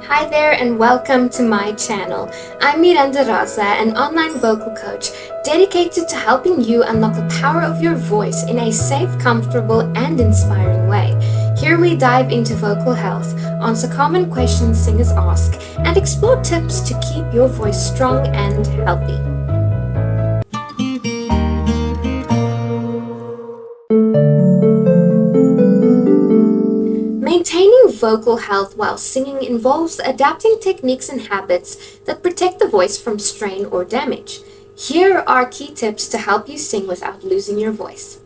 Hi there and welcome to my channel. I'm Miranda-Roza, an online vocal coach dedicated to helping you unlock the power of your voice in a safe, comfortable, and inspiring way. Here we dive into vocal health, answer common questions singers ask, and explore tips to keep your voice strong and healthy. Maintaining vocal health while singing involves adapting techniques and habits that protect the voice from strain or damage. Here are key tips to help you sing without losing your voice.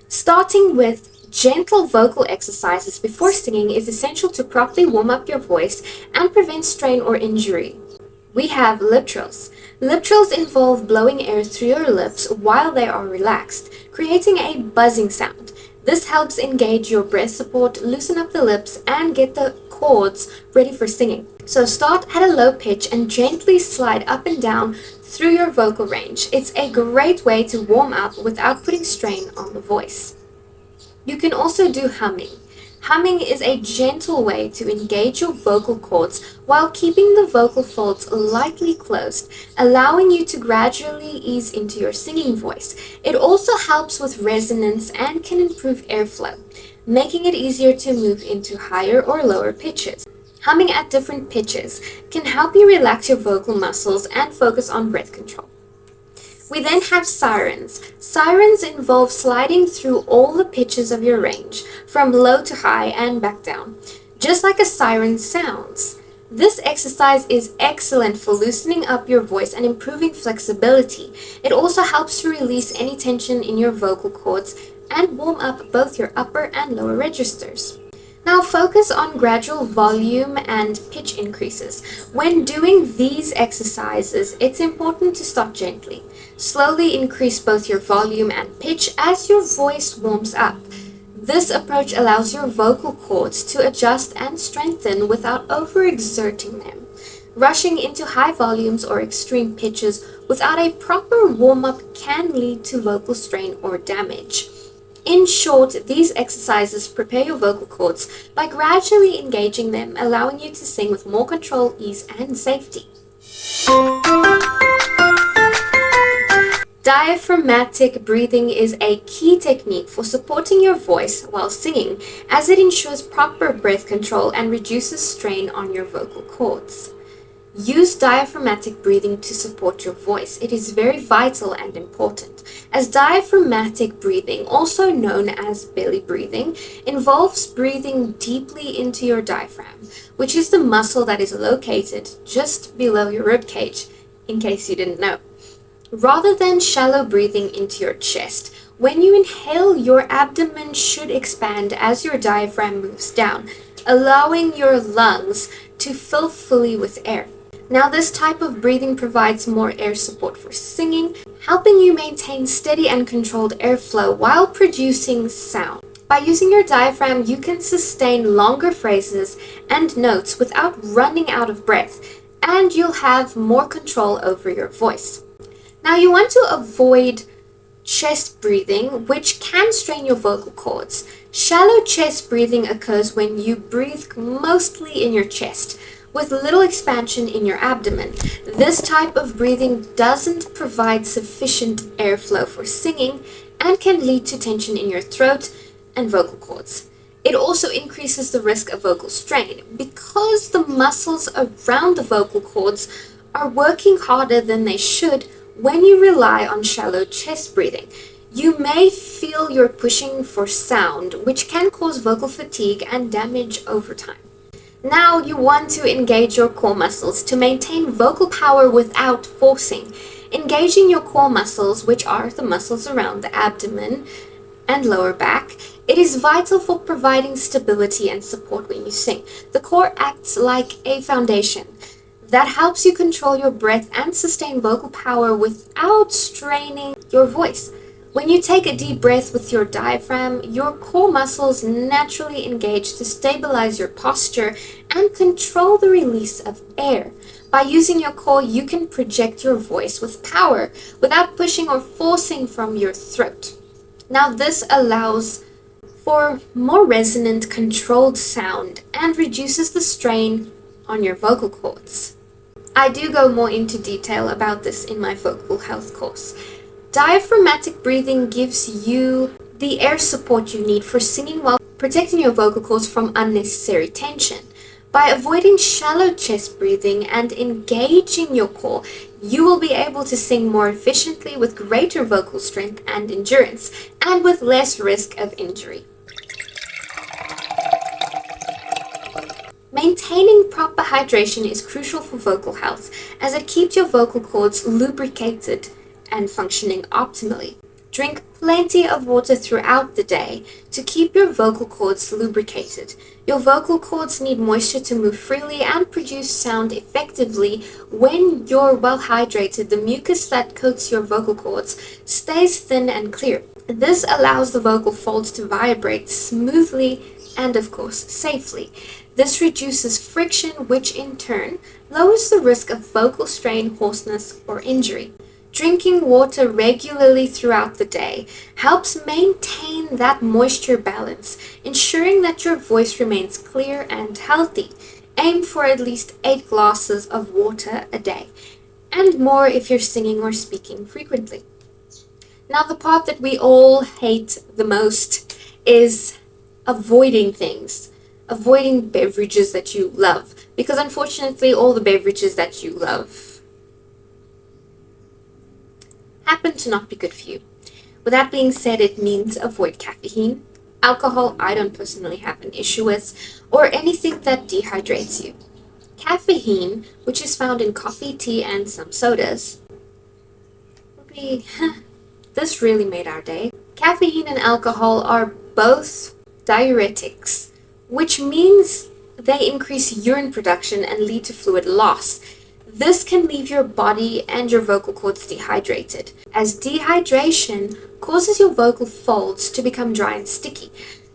Starting with gentle vocal exercises before singing is essential to properly warm up your voice and prevent strain or injury. We have lip trills. Lip trills involve blowing air through your lips while they are relaxed, creating a buzzing sound. This helps engage your breath support, loosen up the lips, and get the cords ready for singing. So start at a low pitch and gently slide up and down through your vocal range. It's a great way to warm up without putting strain on the voice. You can also do humming. Humming is a gentle way to engage your vocal cords while keeping the vocal folds lightly closed, allowing you to gradually ease into your singing voice. It also helps with resonance and can improve airflow, making it easier to move into higher or lower pitches. Humming at different pitches can help you relax your vocal muscles and focus on breath control. We then have sirens. Sirens involve sliding through all the pitches of your range, from low to high and back down, just like a siren sounds. This exercise is excellent for loosening up your voice and improving flexibility. It also helps to release any tension in your vocal cords and warm up both your upper and lower registers. Now focus on gradual volume and pitch increases. When doing these exercises, it's important to start gently. Slowly increase both your volume and pitch as your voice warms up. This approach allows your vocal cords to adjust and strengthen without overexerting them. Rushing into high volumes or extreme pitches without a proper warm-up can lead to vocal strain or damage. In short, these exercises prepare your vocal cords by gradually engaging them, allowing you to sing with more control, ease, and safety. Diaphragmatic breathing is a key technique for supporting your voice while singing, as it ensures proper breath control and reduces strain on your vocal cords. Use diaphragmatic breathing to support your voice. It is very vital and important, as diaphragmatic breathing, also known as belly breathing, involves breathing deeply into your diaphragm, which is the muscle that is located just below your rib cage, in case you didn't know. Rather than shallow breathing into your chest, when you inhale, your abdomen should expand as your diaphragm moves down, allowing your lungs to fill fully with air. Now, this type of breathing provides more air support for singing, helping you maintain steady and controlled airflow while producing sound. By using your diaphragm, you can sustain longer phrases and notes without running out of breath, and you'll have more control over your voice. Now, you want to avoid chest breathing, which can strain your vocal cords. Shallow chest breathing occurs when you breathe mostly in your chest, with little expansion in your abdomen. This type of breathing doesn't provide sufficient airflow for singing and can lead to tension in your throat and vocal cords. It also increases the risk of vocal strain because the muscles around the vocal cords are working harder than they should when you rely on shallow chest breathing. You may feel you're pushing for sound, which can cause vocal fatigue and damage over time. Now you want to engage your core muscles to maintain vocal power without forcing. Engaging your core muscles, which are the muscles around the abdomen and lower back, it is vital for providing stability and support when you sing. The core acts like a foundation that helps you control your breath and sustain vocal power without straining your voice. When you take a deep breath with your diaphragm, your core muscles naturally engage to stabilize your posture and control the release of air. By using your core, you can project your voice with power without pushing or forcing from your throat. Now, this allows for more resonant, controlled sound and reduces the strain on your vocal cords. I do go more into detail about this in my vocal health course. Diaphragmatic breathing gives you the air support you need for singing while protecting your vocal cords from unnecessary tension. By avoiding shallow chest breathing and engaging your core, you will be able to sing more efficiently with greater vocal strength and endurance, and with less risk of injury. Maintaining proper hydration is crucial for vocal health, as it keeps your vocal cords lubricated and functioning optimally. Drink plenty of water throughout the day to keep your vocal cords lubricated. Your vocal cords need moisture to move freely and produce sound effectively. When you're well hydrated, the mucus that coats your vocal cords stays thin and clear. This allows the vocal folds to vibrate smoothly and, of course, safely. This reduces friction, which in turn lowers the risk of vocal strain, hoarseness, or injury. Drinking water regularly throughout the day helps maintain that moisture balance, ensuring that your voice remains clear and healthy. Aim for at least 8 glasses of water a day, and more if you're singing or speaking frequently. Now, the part that we all hate the most is avoiding things. Avoiding beverages that you love, because unfortunately all the beverages that you love happen to not be good for you. With that being said, it means avoid caffeine. Alcohol, I don't personally have an issue with, or anything that dehydrates you. Caffeine, which is found in coffee, tea, and some sodas, would be, this really made our day. Caffeine and alcohol are both diuretics, which means they increase urine production and lead to fluid loss. This can leave your body and your vocal cords dehydrated, as dehydration causes your vocal folds to become dry and sticky.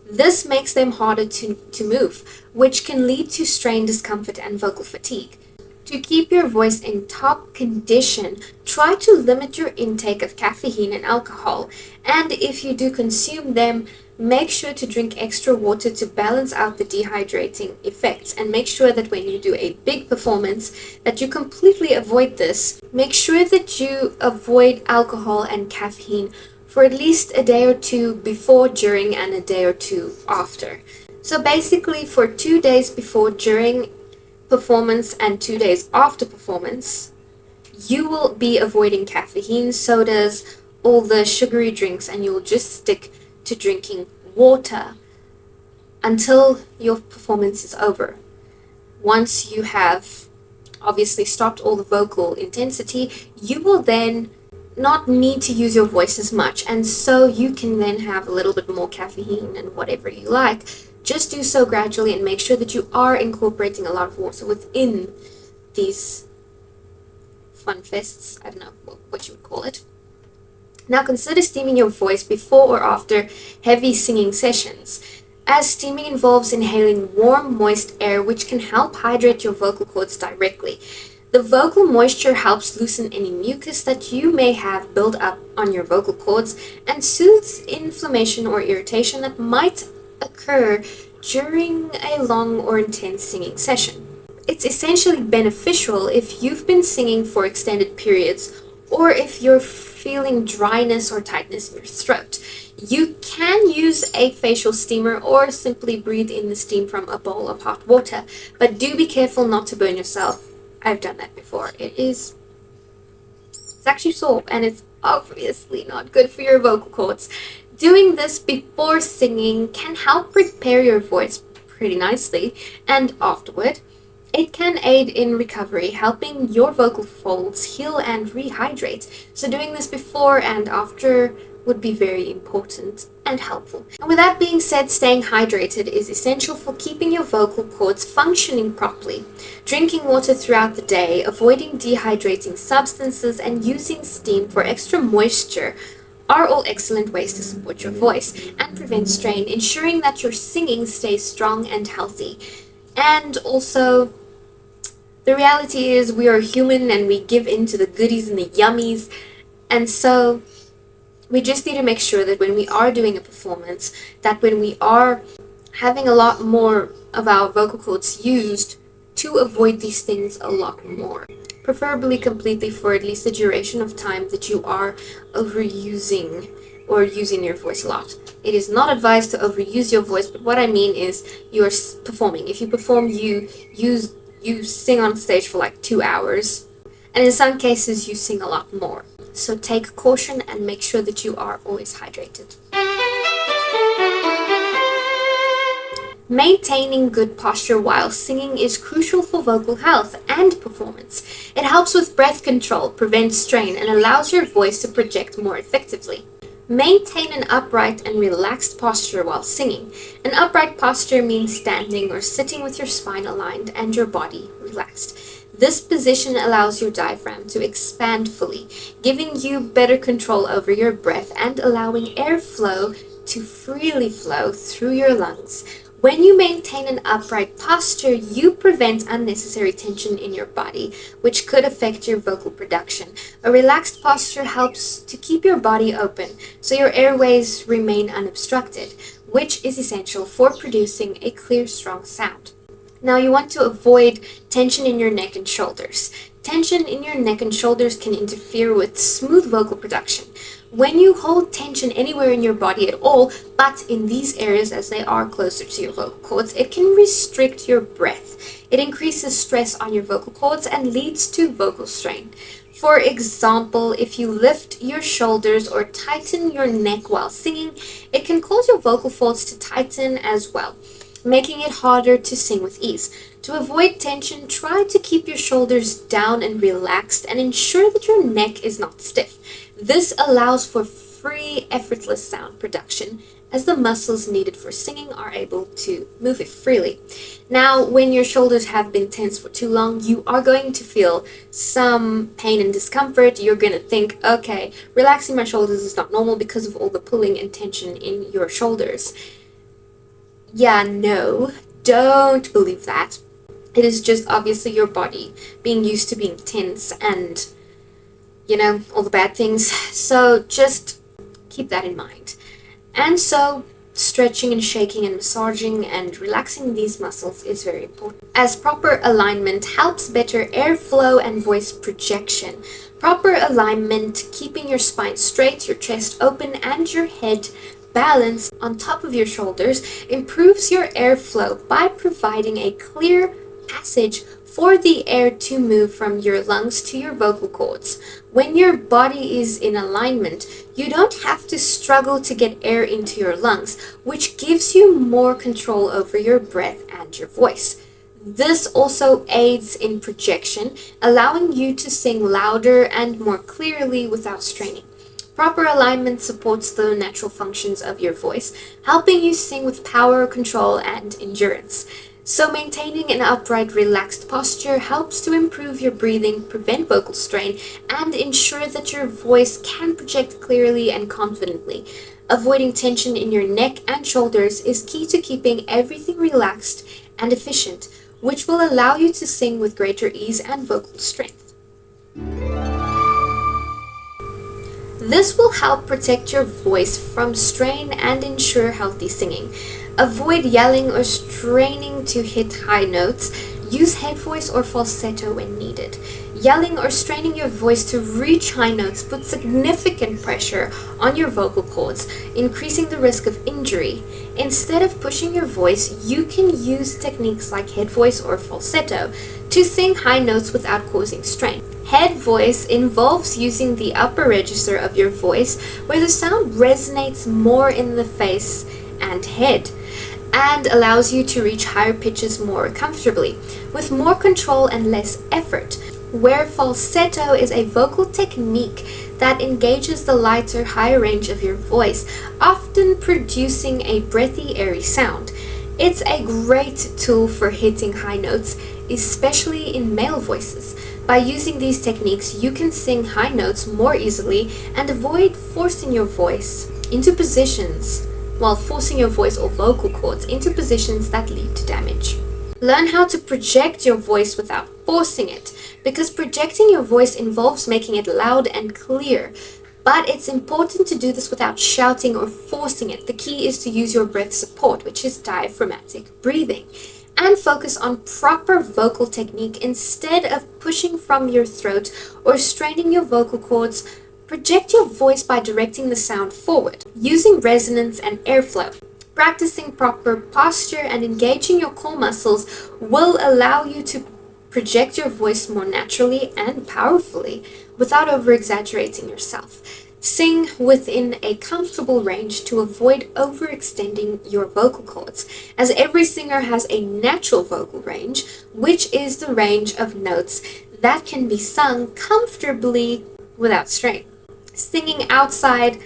This makes them harder to move, which can lead to strain, discomfort, and vocal fatigue. To keep your voice in top condition, try to limit your intake of caffeine and alcohol, and if you do consume them, make sure to drink extra water to balance out the dehydrating effects, and make sure that when you do a big performance that you completely avoid this. Make sure that you avoid alcohol and caffeine for at least a day or two before, during, and a day or two after. So basically for 2 days before, during performance, and 2 days after performance, you will be avoiding caffeine, sodas, all the sugary drinks, and you'll just stick to drinking water until your performance is over. Once you have obviously stopped all the vocal intensity, you will then not need to use your voice as much, and so you can then have a little bit more caffeine and whatever you like. Just do so gradually and make sure that you are incorporating a lot of water within these fun fests. I don't know what you would call it. Now consider steaming your voice before or after heavy singing sessions, as steaming involves inhaling warm, moist air which can help hydrate your vocal cords directly. The vocal moisture helps loosen any mucus that you may have built up on your vocal cords and soothes inflammation or irritation that might occur during a long or intense singing session. It's essentially beneficial if you've been singing for extended periods, or if you're feeling dryness or tightness in your throat. You can use a facial steamer or simply breathe in the steam from a bowl of hot water, but do be careful not to burn yourself. I've done that before. It's actually sore, and it's obviously not good for your vocal cords. Doing this before singing can help prepare your voice pretty nicely, and afterward, it can aid in recovery, helping your vocal folds heal and rehydrate. So doing this before and after would be very important and helpful. And with that being said, staying hydrated is essential for keeping your vocal cords functioning properly. Drinking water throughout the day, avoiding dehydrating substances, and using steam for extra moisture are all excellent ways to support your voice and prevent strain, ensuring that your singing stays strong and healthy. And also, the reality is we are human and we give in to the goodies and the yummies, and so We just need to make sure that when we are doing a performance, that when we are having a lot more of our vocal cords used, to avoid these things a lot more. Preferably completely for at least the duration of time that you are overusing or using your voice a lot. It is not advised to overuse your voice, but what I mean is you're performing. If you perform, you sing on stage for like 2 hours, and in some cases you sing a lot more. So take caution and make sure that you are always hydrated. Maintaining good posture while singing is crucial for vocal health and performance. It helps with breath control, prevents strain, and allows your voice to project more effectively. Maintain an upright and relaxed posture while singing. An upright posture means standing or sitting with your spine aligned and your body relaxed. This position allows your diaphragm to expand fully, giving you better control over your breath and allowing airflow to freely flow through your lungs. When you maintain an upright posture, you prevent unnecessary tension in your body, which could affect your vocal production. A relaxed posture helps to keep your body open, so your airways remain unobstructed, which is essential for producing a clear, strong sound. Now you want to avoid tension in your neck and shoulders. Tension in your neck and shoulders can interfere with smooth vocal production. When you hold tension anywhere in your body at all, but in these areas as they are closer to your vocal cords, it can restrict your breath. It increases stress on your vocal cords and leads to vocal strain. For example, if you lift your shoulders or tighten your neck while singing, it can cause your vocal folds to tighten as well, making it harder to sing with ease. To avoid tension, try to keep your shoulders down and relaxed and ensure that your neck is not stiff. This allows for free, effortless sound production as the muscles needed for singing are able to move it freely. Now, when your shoulders have been tense for too long, you are going to feel some pain and discomfort. You're going to think, okay, relaxing my shoulders is not normal because of all the pulling and tension in your shoulders. Yeah, no, don't believe that. It is just obviously your body being used to being tense and, all the bad things. So just keep that in mind. And so stretching and shaking and massaging and relaxing these muscles is very important, as proper alignment helps better airflow and voice projection. Proper alignment, keeping your spine straight, your chest open, and your head balanced on top of your shoulders, improves your airflow by providing a clear passage for the air to move from your lungs to your vocal cords. When your body is in alignment, you don't have to struggle to get air into your lungs, which gives you more control over your breath and your voice. This also aids in projection, allowing you to sing louder and more clearly without straining. Proper alignment supports the natural functions of your voice, helping you sing with power, control, and endurance. So maintaining an upright, relaxed posture helps to improve your breathing, prevent vocal strain, and ensure that your voice can project clearly and confidently. Avoiding tension in your neck and shoulders is key to keeping everything relaxed and efficient, which will allow you to sing with greater ease and vocal strength. This will help protect your voice from strain and ensure healthy singing. Avoid yelling or straining to hit high notes. Use head voice or falsetto when needed. Yelling or straining your voice to reach high notes puts significant pressure on your vocal cords, increasing the risk of injury. Instead of pushing your voice, you can use techniques like head voice or falsetto to sing high notes without causing strain. Head voice involves using the upper register of your voice, where the sound resonates more in the face and head, and allows you to reach higher pitches more comfortably, with more control and less effort, where falsetto is a vocal technique that engages the lighter, higher range of your voice, often producing a breathy, airy sound. It's a great tool for hitting high notes, especially in male voices. By using these techniques, you can sing high notes more easily and avoid forcing your voice or vocal cords into positions that lead to damage. Learn how to project your voice without forcing it, because projecting your voice involves making it loud and clear. But it's important to do this without shouting or forcing it. The key is to use your breath support, which is diaphragmatic breathing, and focus on proper vocal technique instead of pushing from your throat or straining your vocal cords. Project your voice by directing the sound forward, using resonance and airflow. Practicing proper posture and engaging your core muscles will allow you to project your voice more naturally and powerfully without over-exaggerating yourself. Sing within a comfortable range to avoid overextending your vocal cords, as every singer has a natural vocal range, which is the range of notes that can be sung comfortably without strain. Singing outside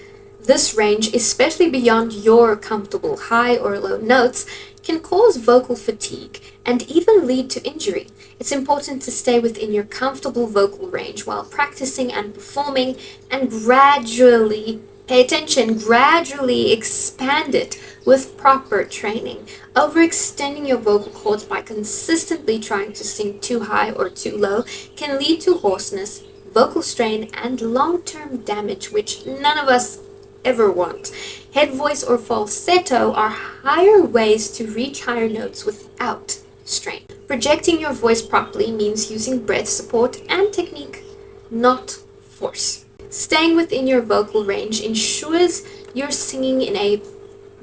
this range, especially beyond your comfortable high or low notes, can cause vocal fatigue and even lead to injury. It's important to stay within your comfortable vocal range while practicing and performing, and gradually, pay attention, gradually expand it with proper training. Overextending your vocal cords by consistently trying to sing too high or too low can lead to hoarseness, vocal strain, and long-term damage, which none of us ever want. Head voice or falsetto are higher ways to reach higher notes without strain. Projecting your voice properly means using breath support and technique, not force. Staying within your vocal range ensures you're singing in a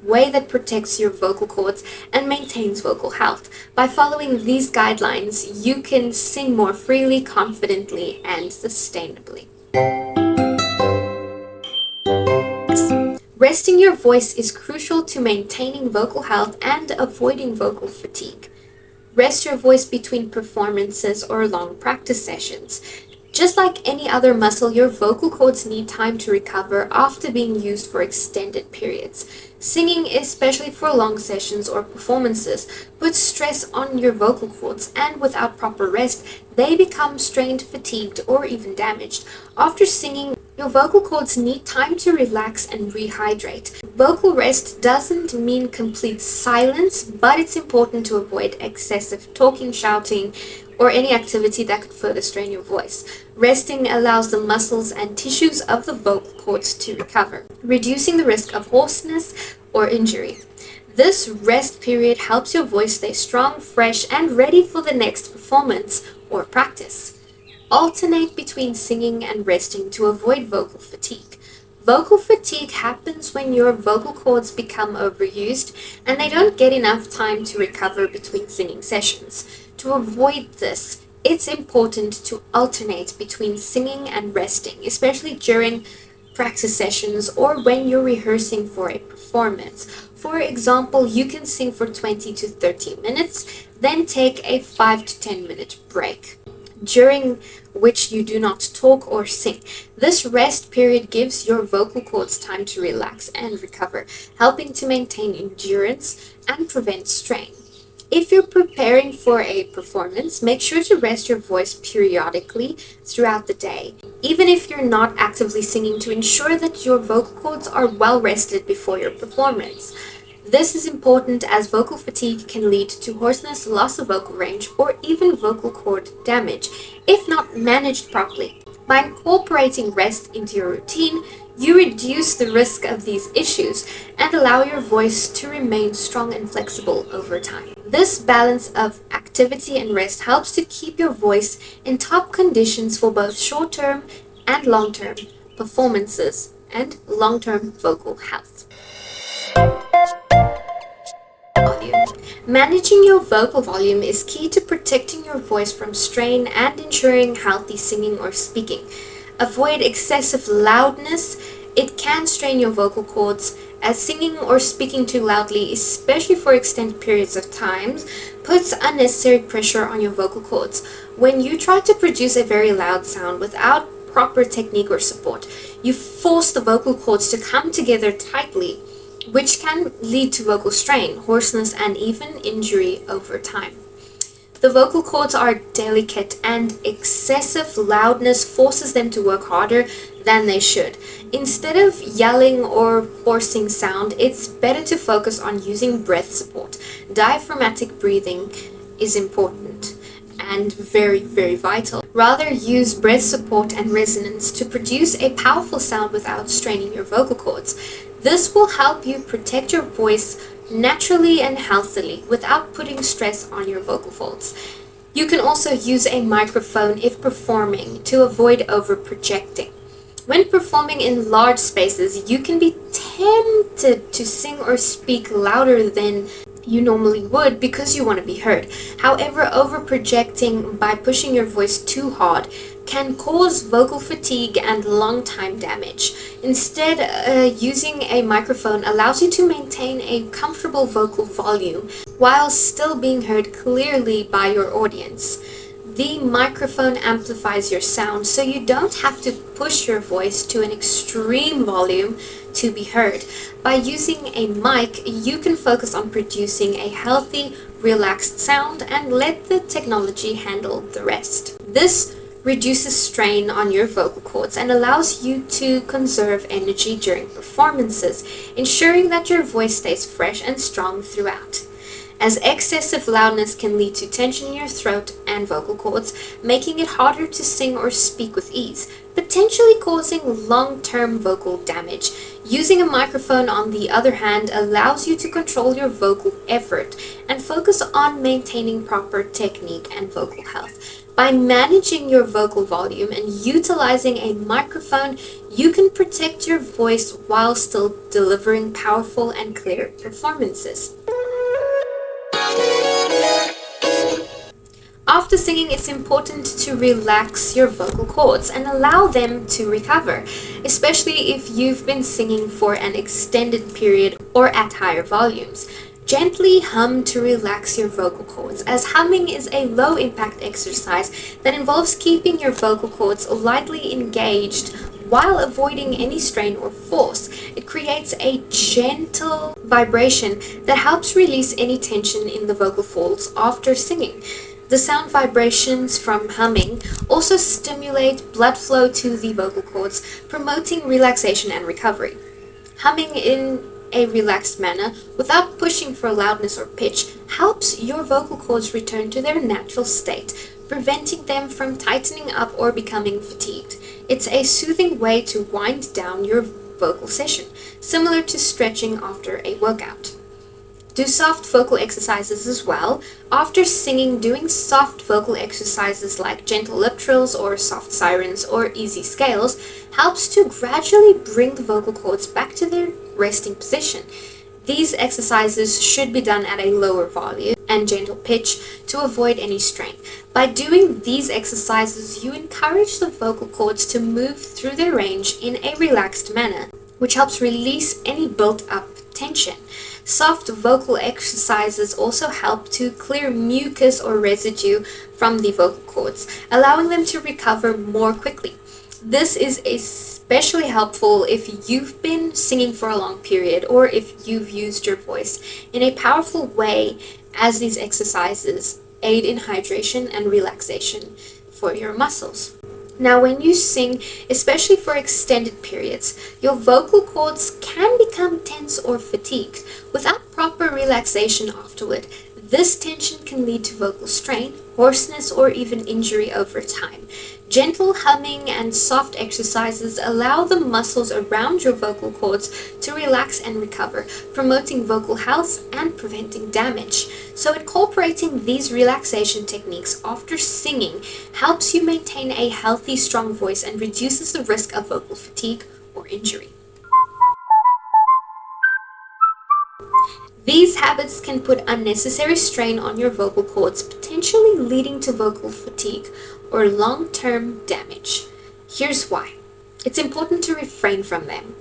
way that protects your vocal cords and maintains vocal health. By following these guidelines, you can sing more freely, confidently, and sustainably. Resting your voice is crucial to maintaining vocal health and avoiding vocal fatigue. Rest your voice between performances or long practice sessions. Just like any other muscle, your vocal cords need time to recover after being used for extended periods. Singing, especially for long sessions or performances, puts stress on your vocal cords, and without proper rest, they become strained, fatigued, or even damaged. After singing, your vocal cords need time to relax and rehydrate. Vocal rest doesn't mean complete silence, but it's important to avoid excessive talking, shouting, or any activity that could further strain your voice. Resting allows the muscles and tissues of the vocal cords to recover, reducing the risk of hoarseness or injury. This rest period helps your voice stay strong, fresh, and ready for the next performance or practice. Alternate between singing and resting to avoid vocal fatigue. Vocal fatigue happens when your vocal cords become overused and they don't get enough time to recover between singing sessions. To avoid this, it's important to alternate between singing and resting, especially during practice sessions or when you're rehearsing for a performance. For example, you can sing for 20 to 30 minutes, then take a 5 to 10 minute break, during which you do not talk or sing. This rest period gives your vocal cords time to relax and recover, helping to maintain endurance and prevent strain. If you're preparing for a performance, make sure to rest your voice periodically throughout the day, even if you're not actively singing, to ensure that your vocal cords are well rested before your performance. This is important as vocal fatigue can lead to hoarseness, loss of vocal range, or even vocal cord damage if not managed properly. By incorporating rest into your routine, you reduce the risk of these issues and allow your voice to remain strong and flexible over time. This balance of activity and rest helps to keep your voice in top conditions for both short-term and long-term performances and long-term vocal health. Volume. Managing your vocal volume is key to protecting your voice from strain and ensuring healthy singing or speaking. Avoid excessive loudness. It can strain your vocal cords, as singing or speaking too loudly, especially for extended periods of time, puts unnecessary pressure on your vocal cords. When you try to produce a very loud sound without proper technique or support, you force the vocal cords to come together tightly, which can lead to vocal strain, hoarseness, and even injury over time. The vocal cords are delicate, and excessive loudness forces them to work harder than they should. Instead of yelling or forcing sound, it's better to focus on using breath support. Diaphragmatic breathing is important, and very, very vital. Rather, use breath support and resonance to produce a powerful sound without straining your vocal cords. This will help you protect your voice naturally and healthily without putting stress on your vocal folds. You can also use a microphone if performing to avoid over projecting. When performing in large spaces, you can be tempted to sing or speak louder than you normally would because you want to be heard. However, over projecting by pushing your voice too hard can cause vocal fatigue and long time damage. Instead, using a microphone allows you to maintain a comfortable vocal volume while still being heard clearly by your audience. The microphone amplifies your sound, so you don't have to push your voice to an extreme volume to be heard. By using a mic, you can focus on producing a healthy, relaxed sound and let the technology handle the rest. This reduces strain on your vocal cords and allows you to conserve energy during performances, ensuring that your voice stays fresh and strong throughout, as excessive loudness can lead to tension in your throat and vocal cords, making it harder to sing or speak with ease, potentially causing long-term vocal damage. Using a microphone, on the other hand, allows you to control your vocal effort and focus on maintaining proper technique and vocal health. By managing your vocal volume and utilizing a microphone, you can protect your voice while still delivering powerful and clear performances. After singing, it's important to relax your vocal cords and allow them to recover, especially if you've been singing for an extended period or at higher volumes. Gently hum to relax your vocal cords, as humming is a low-impact exercise that involves keeping your vocal cords lightly engaged while avoiding any strain or force. It creates a gentle vibration that helps release any tension in the vocal folds after singing. The sound vibrations from humming also stimulate blood flow to the vocal cords, promoting relaxation and recovery. Humming in a relaxed manner, without pushing for loudness or pitch, helps your vocal cords return to their natural state, preventing them from tightening up or becoming fatigued. It's a soothing way to wind down your vocal session, similar to stretching after a workout. Do soft vocal exercises as well. After singing, doing soft vocal exercises like gentle lip trills or soft sirens or easy scales helps to gradually bring the vocal cords back to their resting position. These exercises should be done at a lower volume and gentle pitch to avoid any strain. By doing these exercises, you encourage the vocal cords to move through their range in a relaxed manner, which helps release any built-up tension. Soft vocal exercises also help to clear mucus or residue from the vocal cords, allowing them to recover more quickly. This is especially helpful if you've been singing for a long period or if you've used your voice in a powerful way, as these exercises aid in hydration and relaxation for your muscles. Now, when you sing, especially for extended periods, your vocal cords can become tense or fatigued. Without proper relaxation afterward, this tension can lead to vocal strain, hoarseness, or even injury over time. Gentle humming and soft exercises allow the muscles around your vocal cords to relax and recover, promoting vocal health and preventing damage. So incorporating these relaxation techniques after singing helps you maintain a healthy, strong voice and reduces the risk of vocal fatigue or injury. These habits can put unnecessary strain on your vocal cords, potentially leading to vocal fatigue or long-term damage. Here's why. It's important to refrain from them.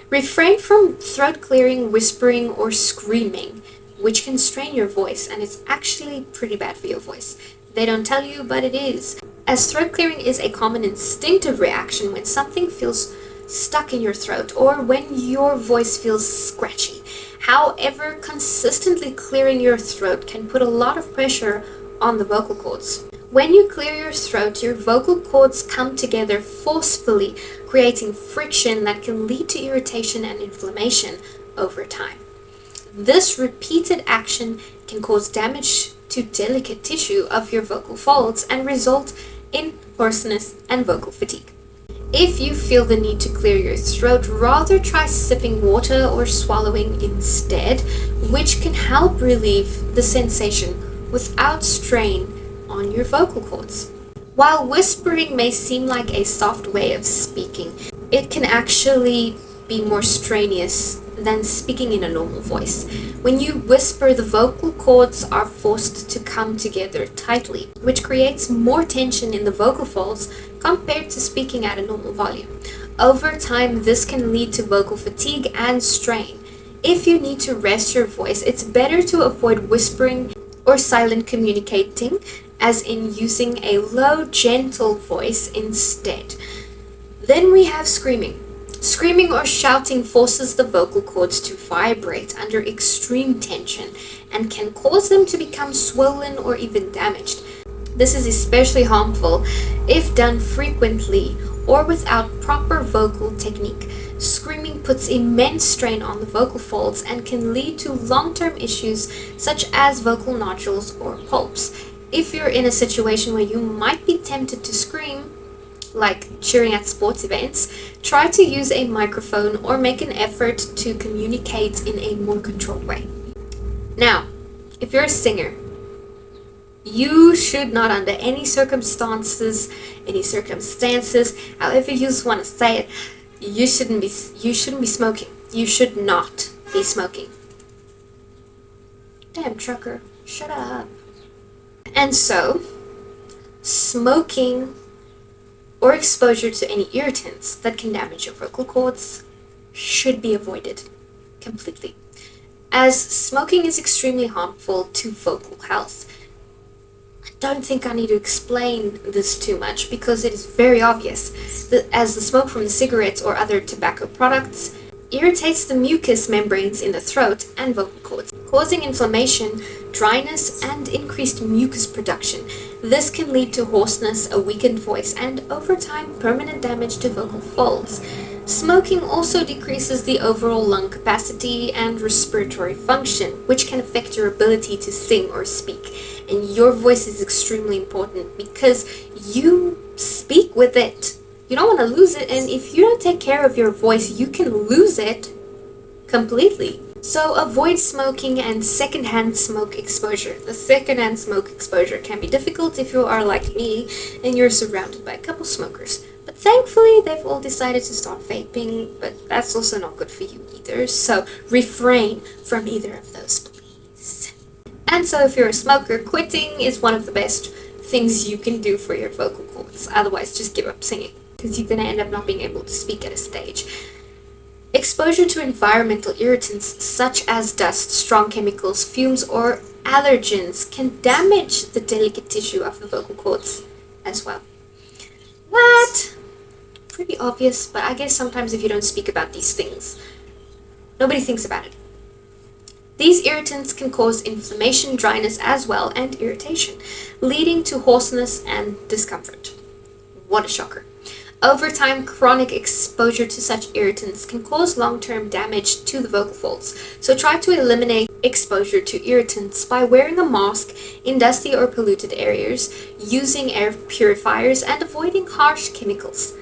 Refrain from throat clearing, whispering, or screaming, which can strain your voice, and it's actually pretty bad for your voice. They don't tell you, but it is. As throat clearing is a common instinctive reaction when something feels stuck in your throat or when your voice feels scratchy. However, consistently clearing your throat can put a lot of pressure on the vocal cords. When you clear your throat, your vocal cords come together forcefully, creating friction that can lead to irritation and inflammation over time. This repeated action can cause damage to delicate tissue of your vocal folds and result in hoarseness and vocal fatigue. If you feel the need to clear your throat, rather try sipping water or swallowing instead, which can help relieve the sensation without strain on your vocal cords. While whispering may seem like a soft way of speaking, it can actually be more strenuous than speaking in a normal voice. When you whisper, the vocal cords are forced to come together tightly, which creates more tension in the vocal folds compared to speaking at a normal volume. Over time, this can lead to vocal fatigue and strain. If you need to rest your voice, it's better to avoid whispering or silent communicating, as in using a low, gentle voice instead. Then we have screaming. Screaming or shouting forces the vocal cords to vibrate under extreme tension and can cause them to become swollen or even damaged. This is especially harmful if done frequently or without proper vocal technique. Screaming puts immense strain on the vocal folds and can lead to long-term issues such as vocal nodules or pulps. If you're in a situation where you might be tempted to scream, like cheering at sports events, try to use a microphone or make an effort to communicate in a more controlled way. Now, if you're a singer, you should not under any circumstances, however you want to say it, you shouldn't be smoking. You should not be smoking. Damn trucker, shut up. And so, smoking or exposure to any irritants that can damage your vocal cords should be avoided completely, as smoking is extremely harmful to vocal health. I don't think I need to explain this too much because it is very obvious that as the smoke from the cigarettes or other tobacco products irritates the mucous membranes in the throat and vocal cords, causing inflammation, dryness, and increased mucus production. This can lead to hoarseness, a weakened voice, and over time, permanent damage to vocal folds. Smoking also decreases the overall lung capacity and respiratory function, which can affect your ability to sing or speak. And your voice is extremely important because you speak with it. You don't want to lose it, and if you don't take care of your voice, you can lose it completely. So avoid smoking and secondhand smoke exposure. The secondhand smoke exposure can be difficult if you are like me and you're surrounded by a couple smokers. But thankfully, they've all decided to start vaping, but that's also not good for you either. So refrain from either of those, please. And so if you're a smoker, quitting is one of the best things you can do for your vocal cords. Otherwise, just give up singing, because you're going to end up not being able to speak at a stage. Exposure to environmental irritants such as dust, strong chemicals, fumes, or allergens can damage the delicate tissue of the vocal cords as well. What? Pretty obvious, but I guess sometimes if you don't speak about these things, nobody thinks about it. These irritants can cause inflammation, dryness as well, and irritation, leading to hoarseness and discomfort. What a shocker. Over time, chronic exposure to such irritants can cause long-term damage to the vocal folds. So try to eliminate exposure to irritants by wearing a mask in dusty or polluted areas, using air purifiers, and avoiding harsh chemicals,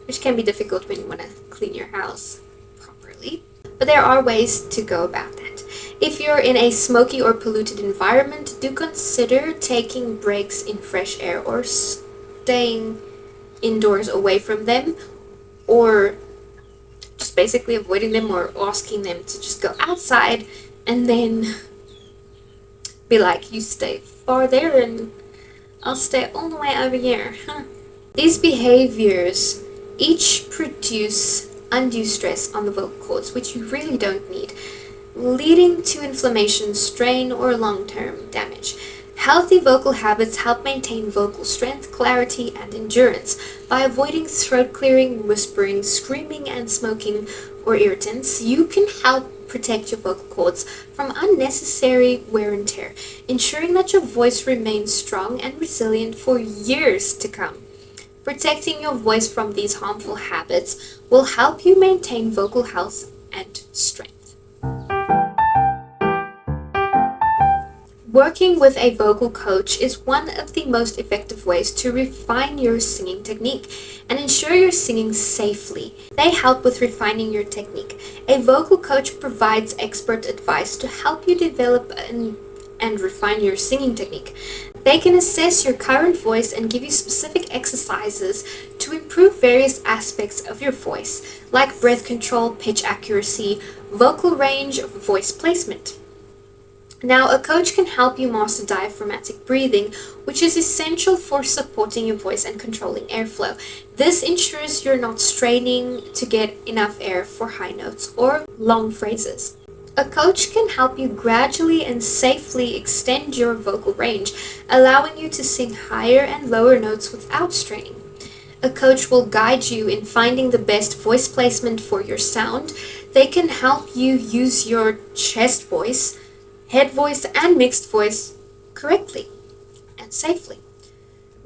which can be difficult when you want to clean your house properly. But there are ways to go about that. If you're in a smoky or polluted environment, do consider taking breaks in fresh air or staying indoors away from them, or just basically avoiding them or asking them to just go outside and then be like, you stay far there and I'll stay all the way over here. These behaviors each produce undue stress on the vocal cords, which you really don't need, leading to inflammation, strain, or long-term damage. Healthy vocal habits help maintain vocal strength, clarity, and endurance. By avoiding throat clearing, whispering, screaming, and smoking or irritants, you can help protect your vocal cords from unnecessary wear and tear, ensuring that your voice remains strong and resilient for years to come. Protecting your voice from these harmful habits will help you maintain vocal health and strength. Working with a vocal coach is one of the most effective ways to refine your singing technique and ensure you're singing safely. They help with refining your technique. A vocal coach provides expert advice to help you develop and refine your singing technique. They can assess your current voice and give you specific exercises to improve various aspects of your voice, like breath control, pitch accuracy, vocal range, voice placement. Now, a coach can help you master diaphragmatic breathing, which is essential for supporting your voice and controlling airflow. This ensures you're not straining to get enough air for high notes or long phrases. A coach can help you gradually and safely extend your vocal range, allowing you to sing higher and lower notes without straining. A coach will guide you in finding the best voice placement for your sound. They can help you use your chest voice, head voice, and mixed voice correctly and safely,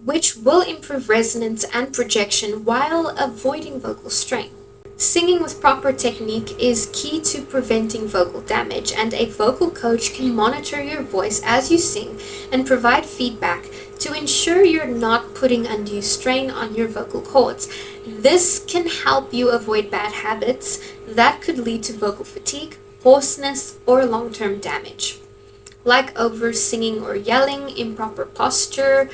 which will improve resonance and projection while avoiding vocal strain. Singing with proper technique is key to preventing vocal damage, and a vocal coach can monitor your voice as you sing and provide feedback to ensure you're not putting undue strain on your vocal cords. This can help you avoid bad habits that could lead to vocal fatigue, hoarseness, or long-term damage, like over singing or yelling, improper posture,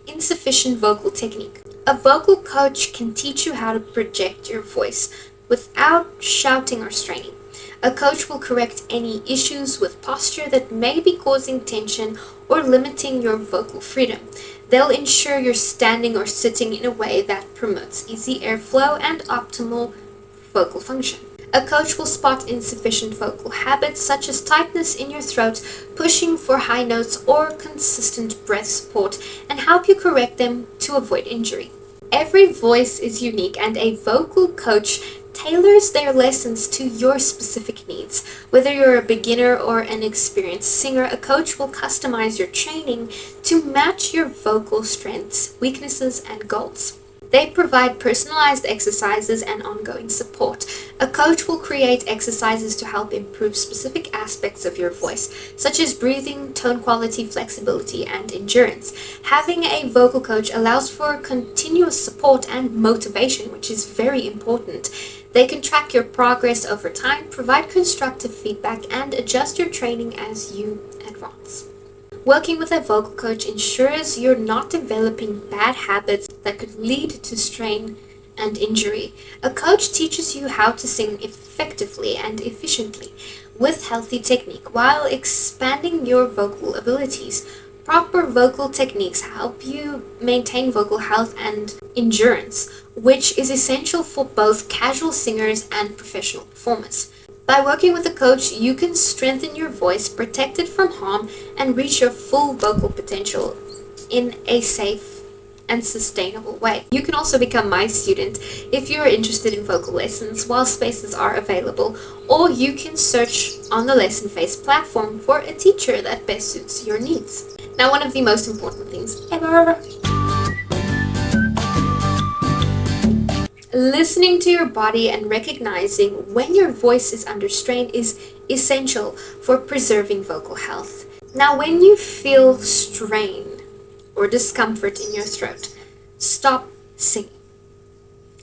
insufficient vocal technique. A vocal coach can teach you how to project your voice without shouting or straining. A coach will correct any issues with posture that may be causing tension or limiting your vocal freedom. They'll ensure you're standing or sitting in a way that promotes easy airflow and optimal vocal function. A coach will spot insufficient vocal habits such as tightness in your throat, pushing for high notes, or consistent breath support, and help you correct them to avoid injury. Every voice is unique, and a vocal coach tailors their lessons to your specific needs. Whether you're a beginner or an experienced singer, a coach will customize your training to match your vocal strengths, weaknesses, and goals. They provide personalized exercises and ongoing support. A coach will create exercises to help improve specific aspects of your voice, such as breathing, tone quality, flexibility, and endurance. Having a vocal coach allows for continuous support and motivation, which is very important. They can track your progress over time, provide constructive feedback, and adjust your training as you advance. Working with a vocal coach ensures you're not developing bad habits that could lead to strain and injury. A coach teaches you how to sing effectively and efficiently with healthy technique while expanding your vocal abilities. Proper vocal techniques help you maintain vocal health and endurance, which is essential for both casual singers and professional performers. By working with a coach, you can strengthen your voice, protect it from harm, and reach your full vocal potential in a safe and sustainable way. You can also become my student if you are interested in vocal lessons while spaces are available, or you can search on the Lesson Face platform for a teacher that best suits your needs. Now, one of the most important things ever. Listening to your body and recognizing when your voice is under strain is essential for preserving vocal health. Now, when you feel strain or discomfort in your throat, stop singing.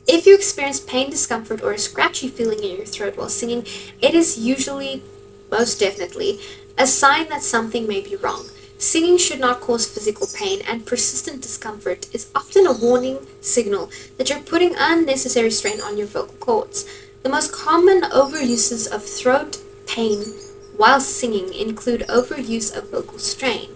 If you experience pain, discomfort, or a scratchy feeling in your throat while singing, it is usually, most definitely, a sign that something may be wrong. Singing should not cause physical pain, and persistent discomfort is often a warning signal that you're putting unnecessary strain on your vocal cords. The most common overuses of throat pain while singing include overuse of vocal strain,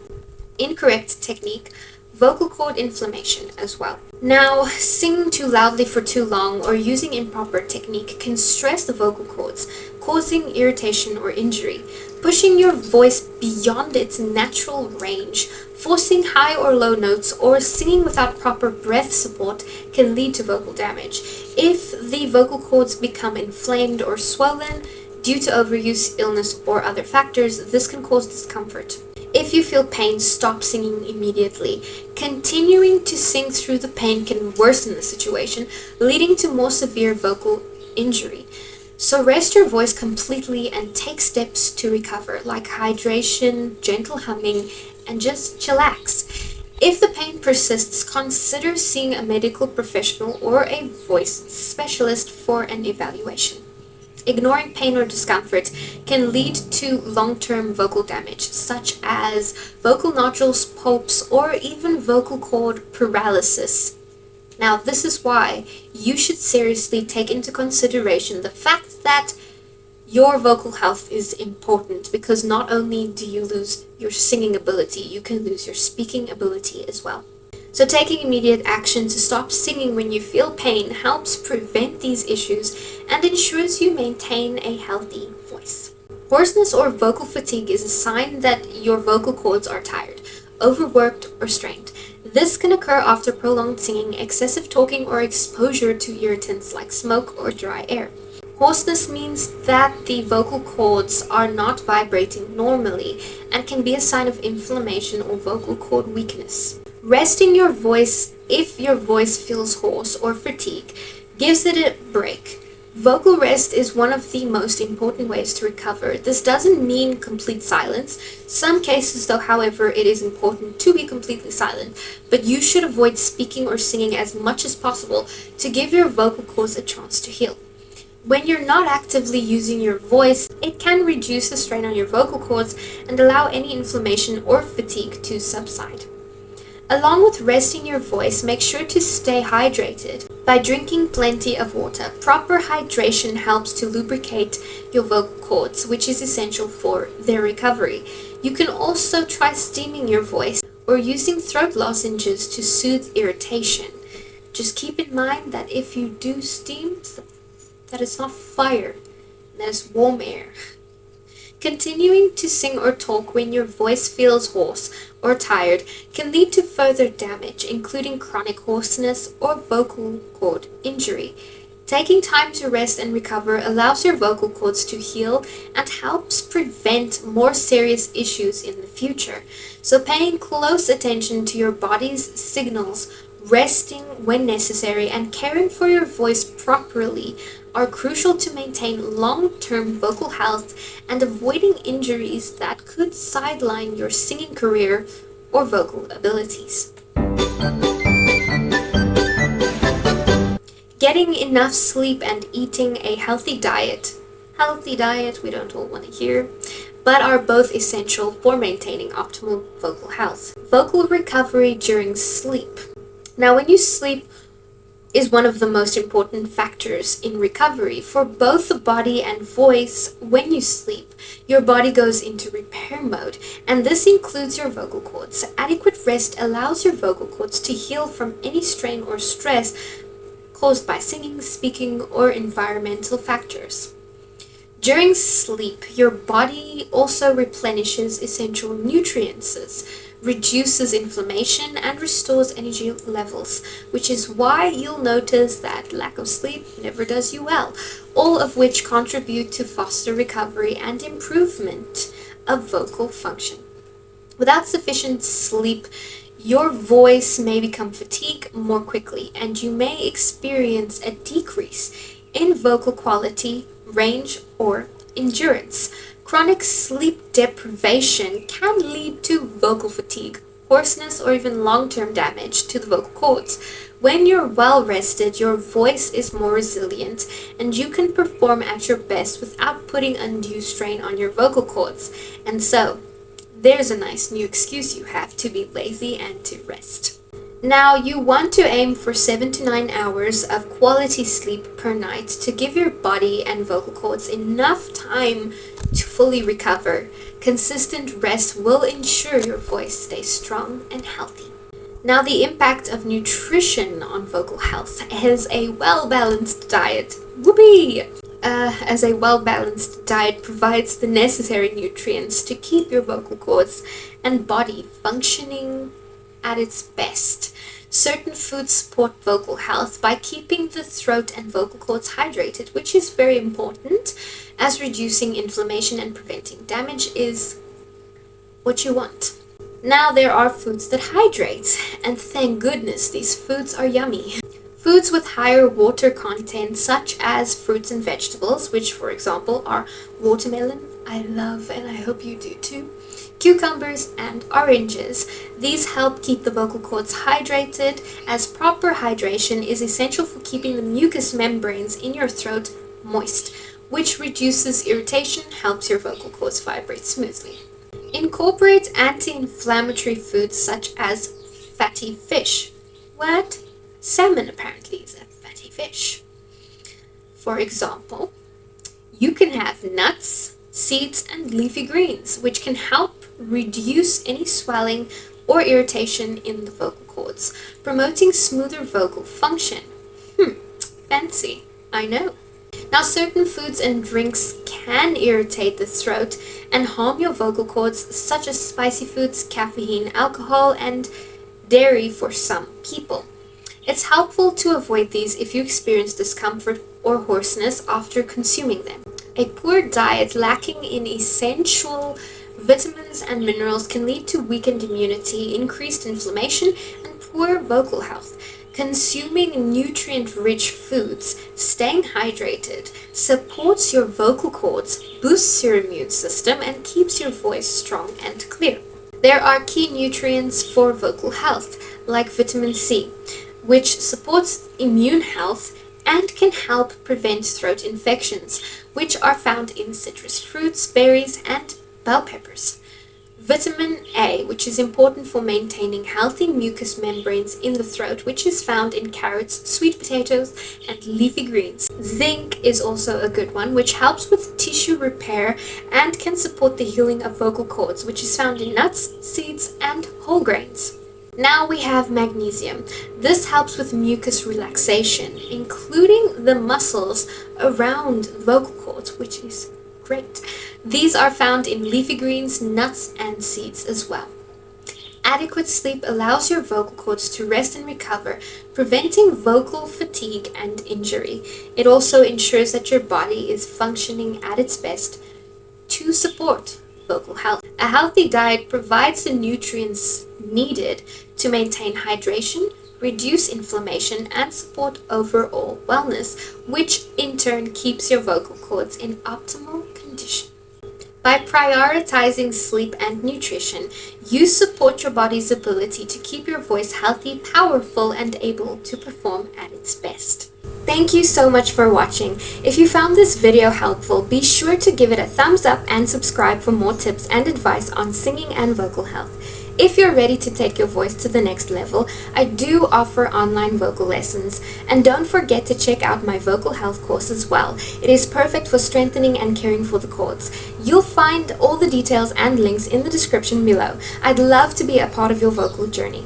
incorrect technique, vocal cord inflammation as well. Now, singing too loudly for too long or using improper technique can stress the vocal cords, causing irritation or injury. Pushing your voice beyond its natural range, forcing high or low notes, or singing without proper breath support can lead to vocal damage. If the vocal cords become inflamed or swollen due to overuse, illness, or other factors, this can cause discomfort. If you feel pain, stop singing immediately. Continuing to sing through the pain can worsen the situation, leading to more severe vocal injury. So rest your voice completely and take steps to recover, like hydration, gentle humming, and just chillax. If the pain persists, consider seeing a medical professional or a voice specialist for an evaluation. Ignoring pain or discomfort can lead to long-term vocal damage, such as vocal nodules, pulps, or even vocal cord paralysis. Now, this is why you should seriously take into consideration the fact that your vocal health is important, because not only do you lose your singing ability, you can lose your speaking ability as well. So taking immediate action to stop singing when you feel pain helps prevent these issues and ensures you maintain a healthy voice. Hoarseness or vocal fatigue is a sign that your vocal cords are tired, overworked, or strained. This can occur after prolonged singing, excessive talking, or exposure to irritants like smoke or dry air. Hoarseness means that the vocal cords are not vibrating normally and can be a sign of inflammation or vocal cord weakness. Resting your voice if your voice feels hoarse or fatigue gives it a break. Vocal rest is one of the most important ways to recover. This doesn't mean complete silence. Some cases though, however, it is important to be completely silent, but you should avoid speaking or singing as much as possible to give your vocal cords a chance to heal. When you're not actively using your voice, it can reduce the strain on your vocal cords and allow any inflammation or fatigue to subside. Along with resting your voice, make sure to stay hydrated by drinking plenty of water. Proper hydration helps to lubricate your vocal cords, which is essential for their recovery. You can also try steaming your voice or using throat lozenges to soothe irritation. Just keep in mind that if you do steam, that is not fire, that is warm air. Continuing to sing or talk when your voice feels hoarse or tired can lead to further damage, including chronic hoarseness or vocal cord injury. Taking time to rest and recover allows your vocal cords to heal and helps prevent more serious issues in the future. So paying close attention to your body's signals, resting when necessary, and caring for your voice properly are crucial to maintain long-term vocal health and avoiding injuries that could sideline your singing career or vocal abilities. Getting enough sleep and eating a healthy diet we don't all want to hear, but are both essential for maintaining optimal vocal health. Vocal recovery during sleep. Now, when you sleep is one of the most important factors in recovery for both the body and voice. When you sleep, your body goes into repair mode, and this includes your vocal cords. Adequate rest allows your vocal cords to heal from any strain or stress caused by singing, speaking, or environmental factors. During sleep, your body also replenishes essential nutrients, reduces inflammation, and restores energy levels, which is why you'll notice that lack of sleep never does you well, all of which contribute to faster recovery and improvement of vocal function. Without sufficient sleep, your voice may become fatigued more quickly, and you may experience a decrease in vocal quality, range, or endurance. Chronic sleep deprivation can lead to vocal fatigue, hoarseness, or even long-term damage to the vocal cords. When you're well rested, your voice is more resilient and you can perform at your best without putting undue strain on your vocal cords. And so, there's a nice new excuse you have to be lazy and to rest. Now, you want to aim for 7 to 9 hours of quality sleep per night to give your body and vocal cords enough time to fully recover. Consistent rest will ensure your voice stays strong and healthy. Now, the impact of nutrition on vocal health is a well-balanced diet. Whoopee! As a well-balanced diet provides the necessary nutrients to keep your vocal cords and body functioning at its best. Certain foods support vocal health by keeping the throat and vocal cords hydrated, which is very important, as reducing inflammation and preventing damage is what you want. Now, there are foods that hydrate, and thank goodness these foods are yummy. Foods with higher water content, such as fruits and vegetables, which for example are watermelon, I love and I hope you do too, cucumbers and oranges. These help keep the vocal cords hydrated, as proper hydration is essential for keeping the mucous membranes in your throat moist, which reduces irritation, helps your vocal cords vibrate smoothly. Incorporate anti-inflammatory foods such as fatty fish. What? Salmon apparently is a fatty fish. For example, you can have nuts, seeds, and leafy greens, which can help reduce any swelling or irritation in the vocal cords, promoting smoother vocal function. Fancy, I know. Now, certain foods and drinks can irritate the throat and harm your vocal cords, such as spicy foods, caffeine, alcohol, and dairy for some people. It's helpful to avoid these if you experience discomfort or hoarseness after consuming them. A poor diet lacking in essential vitamins and minerals can lead to weakened immunity, increased inflammation, and poor vocal health. Consuming nutrient-rich foods, staying hydrated, supports your vocal cords, boosts your immune system, and keeps your voice strong and clear. There are key nutrients for vocal health, like vitamin C, which supports immune health and can help prevent throat infections, which are found in citrus fruits, berries, and bell peppers. Vitamin A, which is important for maintaining healthy mucous membranes in the throat, which is found in carrots, sweet potatoes, and leafy greens. Zinc is also a good one, which helps with tissue repair and can support the healing of vocal cords, which is found in nuts, seeds, and whole grains. Now we have magnesium. This helps with mucus relaxation, including the muscles around vocal cords, which is great. These are found in leafy greens, nuts, and seeds as well. Adequate sleep allows your vocal cords to rest and recover, preventing vocal fatigue and injury. It also ensures that your body is functioning at its best to support vocal health. A healthy diet provides the nutrients needed to maintain hydration, reduce inflammation, and support overall wellness, which in turn keeps your vocal cords in optimal condition. By prioritizing sleep and nutrition, you support your body's ability to keep your voice healthy, powerful, and able to perform at its best. Thank you so much for watching. If you found this video helpful, be sure to give it a thumbs up and subscribe for more tips and advice on singing and vocal health. If you're ready to take your voice to the next level, I do offer online vocal lessons. And don't forget to check out my vocal health course as well. It is perfect for strengthening and caring for the cords. You'll find all the details and links in the description below. I'd love to be a part of your vocal journey.